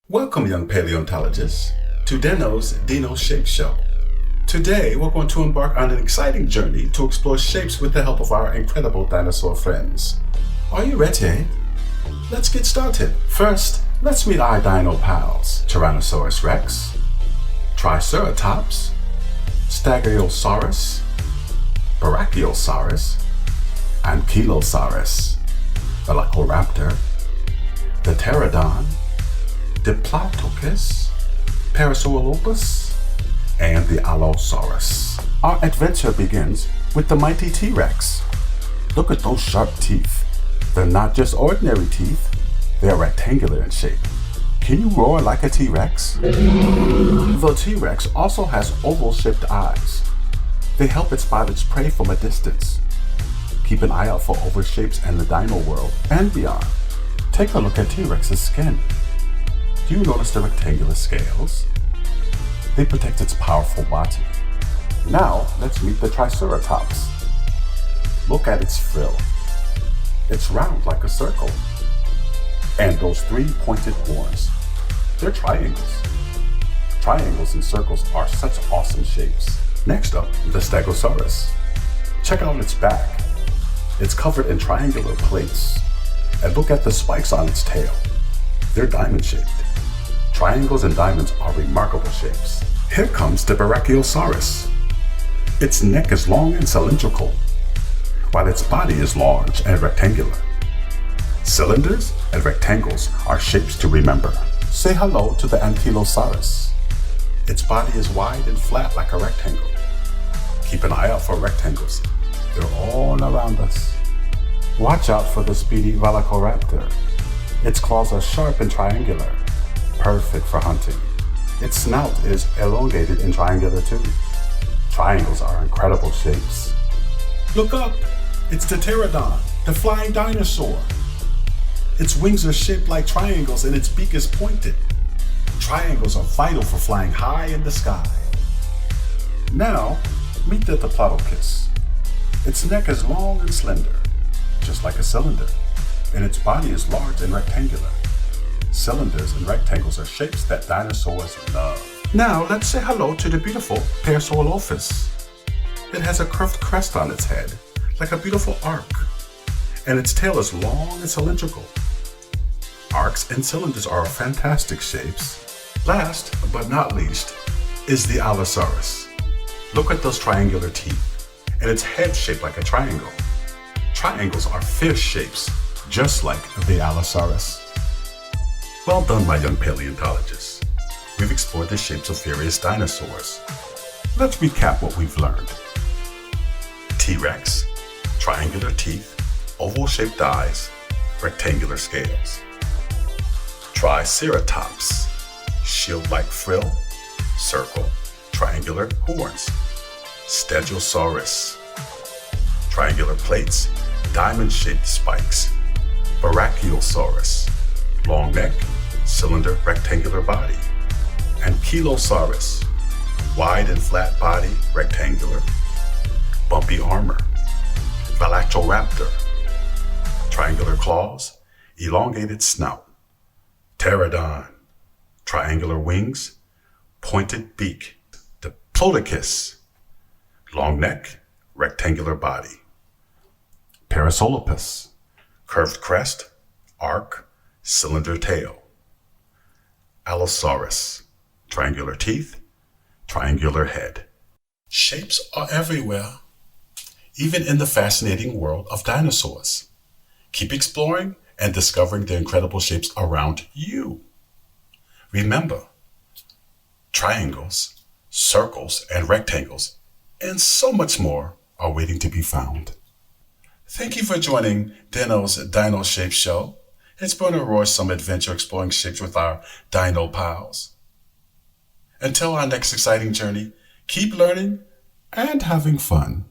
Welcome, young paleontologists, to Dino's Dino Shapes show. Today, we're going to embark on an exciting journey to explore shapes with the help of our incredible dinosaur friends. Are you ready? Let's get started. First, let's meet our dino pals: Tyrannosaurus rex, Triceratops, Stegosaurus, Brachiosaurus, Ankylosaurus, Velociraptor, the Pterodon, Diplodocus, Parasaurolophus, and the Allosaurus. Our adventure begins with the mighty T-Rex. Look at those sharp teeth. They're not just ordinary teeth, they're rectangular in shape. Can you roar like a T-Rex? The T-Rex also has oval-shaped eyes. They help it spot its prey from a distance. Keep an eye out for oval shapes in the dino world and beyond. Take a look at T-Rex's skin. Do you notice the rectangular scales? They protect its powerful body. Now, let's meet the Triceratops. Look at its frill. It's round like a circle. And those three pointed horns, they're triangles. Triangles and circles are such awesome shapes. Next up, the Stegosaurus. Check out its back. It's covered in triangular plates. And look at the spikes on its tail. They're diamond-shaped. Triangles and diamonds are remarkable shapes. Here comes the Brachiosaurus. Its neck is long and cylindrical, while its body is large and rectangular. Cylinders and rectangles are shapes to remember. Say hello to the Ankylosaurus. Its body is wide and flat like a rectangle. Keep an eye out for rectangles. They're all around us. Watch out for the speedy Velociraptor. Its claws are sharp and triangular, perfect for hunting. Its snout is elongated and triangular too. Triangles are incredible shapes. Look up! It's the Pterodon, the flying dinosaur. Its wings are shaped like triangles and its beak is pointed. Triangles are vital for flying high in the sky. Now, meet the Diplodocus. Its neck is long and slender, just like a cylinder, and its body is large and rectangular. Cylinders and rectangles are shapes that dinosaurs love. Now let's say hello to the beautiful Parasaurolophus. It has a curved crest on its head, like a beautiful arc, and its tail is long and cylindrical. Arcs and cylinders are fantastic shapes. Last but not least is the Allosaurus. Look at those triangular teeth, and its head shaped like a triangle. Triangles are fierce shapes, just like the Allosaurus. Well done, my young paleontologists. We've explored the shapes of various dinosaurs. Let's recap what we've learned. T-Rex, triangular teeth, oval-shaped eyes, rectangular scales. Triceratops, shield-like frill, circle, triangular horns. Stegosaurus, triangular plates, diamond-shaped spikes. Brachiosaurus, long neck, cylinder, rectangular body. Ankylosaurus, wide and flat body, rectangular, bumpy armor. Velociraptor, triangular claws, elongated snout. Pterodon, triangular wings, pointed beak. Diplodocus, long neck, rectangular body. Parasaurolophus, curved crest, arc, cylinder tail. Allosaurus, triangular teeth, triangular head. Shapes are everywhere, even in the fascinating world of dinosaurs. Keep exploring and discovering the incredible shapes around you. Remember, triangles, circles, and rectangles, and so much more are waiting to be found. Thank you for joining Dino's Dino Shapes show. It's been a roarsome adventure exploring shapes with our dino pals. Until our next exciting journey, keep learning and having fun.